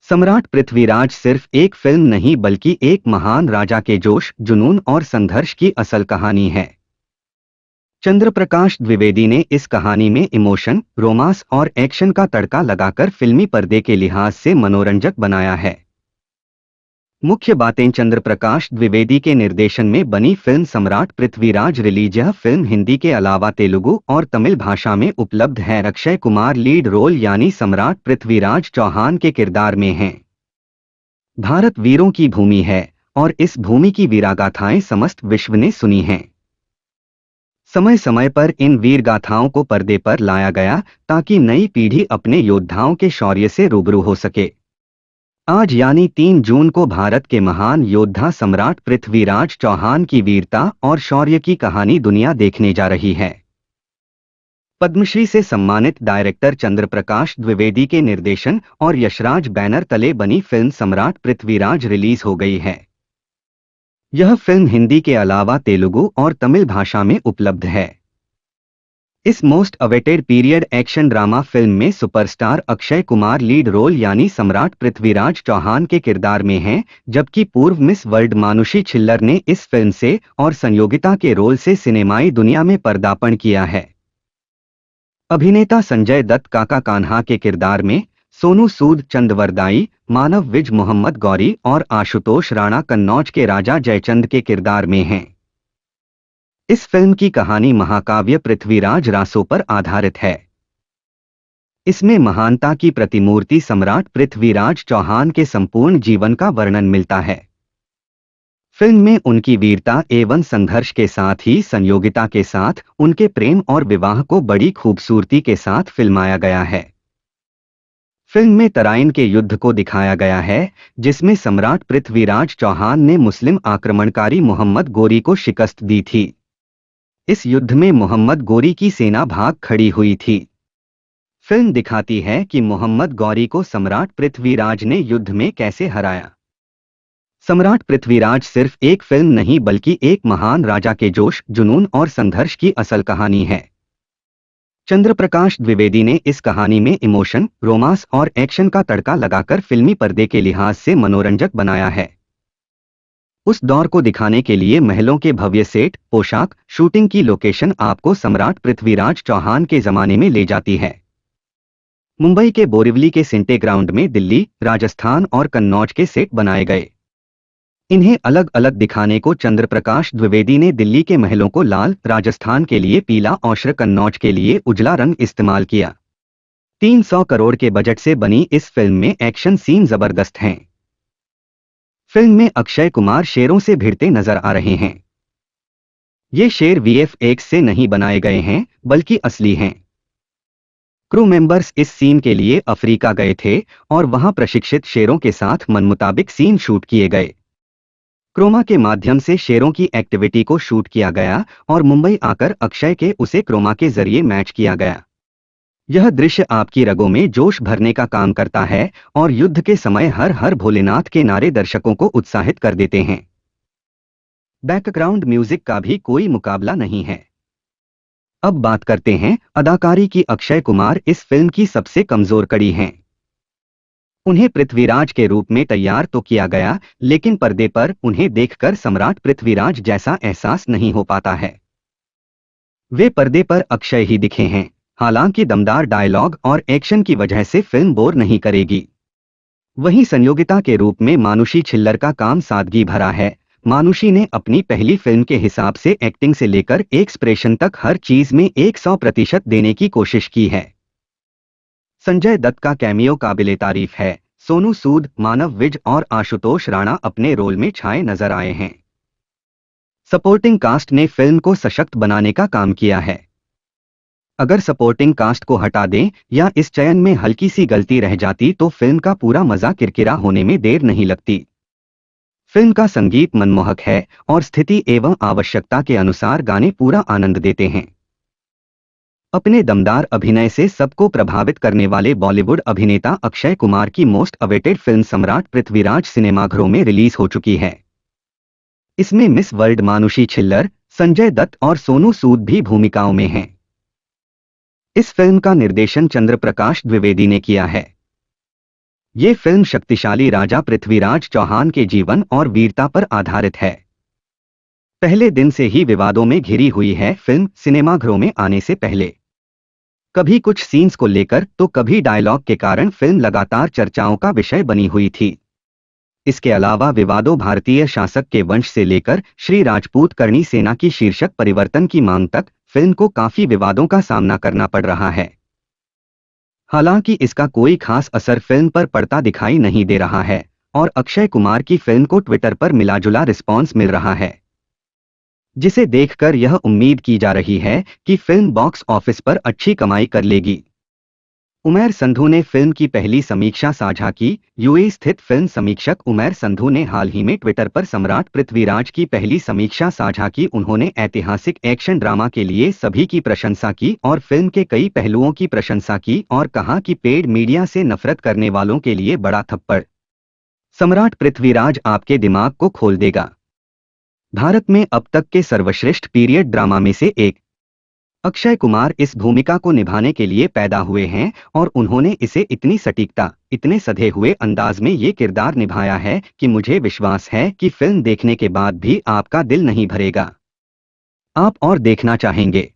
सम्राट पृथ्वीराज सिर्फ एक फिल्म नहीं बल्कि एक महान राजा के जोश, जुनून और संघर्ष की असल कहानी है। चंद्रप्रकाश द्विवेदी ने इस कहानी में इमोशन, रोमांस और एक्शन का तड़का लगाकर फिल्मी पर्दे के लिहाज से मनोरंजक बनाया है। मुख्य बातें। चंद्रप्रकाश द्विवेदी के निर्देशन में बनी फिल्म सम्राट पृथ्वीराज रिलीज। यह फिल्म हिंदी के अलावा तेलुगु और तमिल भाषा में उपलब्ध है। अक्षय कुमार लीड रोल यानी सम्राट पृथ्वीराज चौहान के किरदार में हैं। भारत वीरों की भूमि है और इस भूमि की वीरागाथाएं समस्त विश्व ने सुनी हैं। समय समय पर इन वीर गाथाओं को पर्दे पर लाया गया ताकि नई पीढ़ी अपने योद्धाओं के शौर्य से रूबरू हो सके। आज यानी 3 जून को भारत के महान योद्धा सम्राट पृथ्वीराज चौहान की वीरता और शौर्य की कहानी दुनिया देखने जा रही है। पद्मश्री से सम्मानित डायरेक्टर चंद्रप्रकाश द्विवेदी के निर्देशन और यशराज बैनर तले बनी फिल्म सम्राट पृथ्वीराज रिलीज हो गई है। यह फिल्म हिंदी के अलावा तेलुगु और तमिल भाषा में उपलब्ध है। इस most awaited period action drama film में superstar Akshay Kumar lead role यानी सम्राट पृथ्वीराज चौहान के किरदार में हैं, जबकि पूर्व मिस वर्ल्ड मानुषी छिल्लर ने इस फिल्म से और संयोगिता के रोल से सिनेमाई दुनिया में पदार्पण किया है। अभिनेता संजय दत्त काका कान्हा के किरदार में, सोनू सूद चंदवरदाई, मानव विज मोहम्मद गौरी और आशुतोष राणा कन्नौज के राजा जयचंद के किरदार में हैं। इस फिल्म की कहानी महाकाव्य पृथ्वीराज रासो पर आधारित है। इसमें महानता की प्रतिमूर्ति सम्राट पृथ्वीराज चौहान के संपूर्ण जीवन का वर्णन मिलता है। फिल्म में उनकी वीरता एवं संघर्ष के साथ ही संयोगिता के साथ उनके प्रेम और विवाह को बड़ी खूबसूरती के साथ फिल्माया गया है। फिल्म में तराइन के युद्ध को दिखाया गया है, जिसमें सम्राट पृथ्वीराज चौहान ने मुस्लिम आक्रमणकारी मोहम्मद गोरी को शिकस्त दी थी। इस युद्ध में मोहम्मद गोरी की सेना भाग खड़ी हुई थी। फिल्म दिखाती है कि मोहम्मद गौरी को सम्राट पृथ्वीराज ने युद्ध में कैसे हराया। सम्राट पृथ्वीराज सिर्फ एक फिल्म नहीं बल्कि एक महान राजा के जोश, जुनून और संघर्ष की असल कहानी है। चंद्रप्रकाश द्विवेदी ने इस कहानी में इमोशन, रोमांस और एक्शन का तड़का लगाकर फिल्मी पर्दे के लिहाज से मनोरंजक बनाया है। उस दौर को दिखाने के लिए महलों के भव्य सेट, पोशाक, शूटिंग की लोकेशन आपको सम्राट पृथ्वीराज चौहान के जमाने में ले जाती है। मुंबई के बोरिवली के सिंटे ग्राउंड में दिल्ली, राजस्थान और कन्नौज के सेट बनाए गए। इन्हें अलग अलग दिखाने को चंद्रप्रकाश द्विवेदी ने दिल्ली के महलों को लाल, राजस्थान के लिए पीला और कन्नौज के लिए उजला रंग इस्तेमाल किया। 300 करोड़ के बजट से बनी इस फिल्म में एक्शन सीन जबरदस्त हैं। फिल्म में अक्षय कुमार शेरों से भिड़ते नजर आ रहे हैं। ये शेर VFX से नहीं बनाए गए हैं बल्कि असली हैं। क्रू मेंबर्स इस सीन के लिए अफ्रीका गए थे और वहां प्रशिक्षित शेरों के साथ मनमुताबिक सीन शूट किए गए। क्रोमा के माध्यम से शेरों की एक्टिविटी को शूट किया गया और मुंबई आकर अक्षय के उसे क्रोमा के जरिए मैच किया गया। यह दृश्य आपकी रगों में जोश भरने का काम करता है और युद्ध के समय हर हर भोलेनाथ के नारे दर्शकों को उत्साहित कर देते हैं। बैकग्राउंड म्यूजिक का भी कोई मुकाबला नहीं है। अब बात करते हैं अदाकारी की। अक्षय कुमार इस फिल्म की सबसे कमजोर कड़ी हैं। उन्हें पृथ्वीराज के रूप में तैयार तो किया गया, लेकिन पर्दे पर उन्हें देखकर सम्राट पृथ्वीराज जैसा एहसास नहीं हो पाता है। वे पर्दे पर अक्षय ही दिखे हैं। हालांकि दमदार डायलॉग और एक्शन की वजह से फिल्म बोर नहीं करेगी। वहीं संयोगिता के रूप में मानुषी छिल्लर का काम सादगी भरा है। मानुषी ने अपनी पहली फिल्म के हिसाब से एक्टिंग से लेकर एक्सप्रेशन तक हर चीज में 100% देने की कोशिश की है। संजय दत्त का कैमियो काबिले तारीफ है। सोनू सूद, मानव विज और आशुतोष राणा अपने रोल में छाए नजर आए हैं। सपोर्टिंग कास्ट ने फिल्म को सशक्त बनाने का काम किया है। अगर सपोर्टिंग कास्ट को हटा दें या इस चयन में हल्की सी गलती रह जाती तो फिल्म का पूरा मजा किरकिरा होने में देर नहीं लगती। फिल्म का संगीत मनमोहक है और स्थिति एवं आवश्यकता के अनुसार गाने पूरा आनंद देते हैं। अपने दमदार अभिनय से सबको प्रभावित करने वाले बॉलीवुड अभिनेता अक्षय कुमार की मोस्ट अवेटेड फिल्म सम्राट पृथ्वीराज सिनेमाघरों में रिलीज हो चुकी है। इसमें मिस वर्ल्ड मानुषी छिल्लर, संजय दत्त और सोनू सूद भी भूमिकाओं में हैं। इस फिल्म का निर्देशन चंद्रप्रकाश द्विवेदी ने किया है। ये फिल्म शक्तिशाली राजा पृथ्वीराज चौहान के जीवन और वीरता पर आधारित है। पहले दिन से ही विवादों में घिरी हुई है फिल्म। सिनेमाघरों में आने से पहले कभी कुछ सीन्स को लेकर तो कभी डायलॉग के कारण फिल्म लगातार चर्चाओं का विषय बनी हुई थी। इसके अलावा विवादों भारतीय शासक के वंश से लेकर श्री राजपूत करणी सेना की शीर्षक परिवर्तन की मांग तक फिल्म को काफी विवादों का सामना करना पड़ रहा है। हालांकि इसका कोई खास असर फिल्म पर पड़ता दिखाई नहीं दे रहा है और अक्षय कुमार की फिल्म को ट्विटर पर मिलाजुला रिस्पॉन्स मिल रहा है, जिसे देखकर यह उम्मीद की जा रही है कि फिल्म बॉक्स ऑफिस पर अच्छी कमाई कर लेगी। उमैर संधू ने फिल्म की पहली समीक्षा साझा की। यूएई स्थित फिल्म समीक्षक उमैर संधू ने हाल ही में ट्विटर पर सम्राट पृथ्वीराज की पहली समीक्षा साझा की। उन्होंने ऐतिहासिक एक्शन ड्रामा के लिए सभी की प्रशंसा की और फिल्म के कई पहलुओं की प्रशंसा की और कहा कि पेड मीडिया से नफरत करने वालों के लिए बड़ा थप्पड़। सम्राट पृथ्वीराज आपके दिमाग को खोल देगा। भारत में अब तक के सर्वश्रेष्ठ पीरियड ड्रामा में से एक। अक्षय कुमार इस भूमिका को निभाने के लिए पैदा हुए हैं और उन्होंने इसे इतनी सटीकता, इतने सधे हुए अंदाज में ये किरदार निभाया है कि मुझे विश्वास है कि फिल्म देखने के बाद भी आपका दिल नहीं भरेगा, आप और देखना चाहेंगे।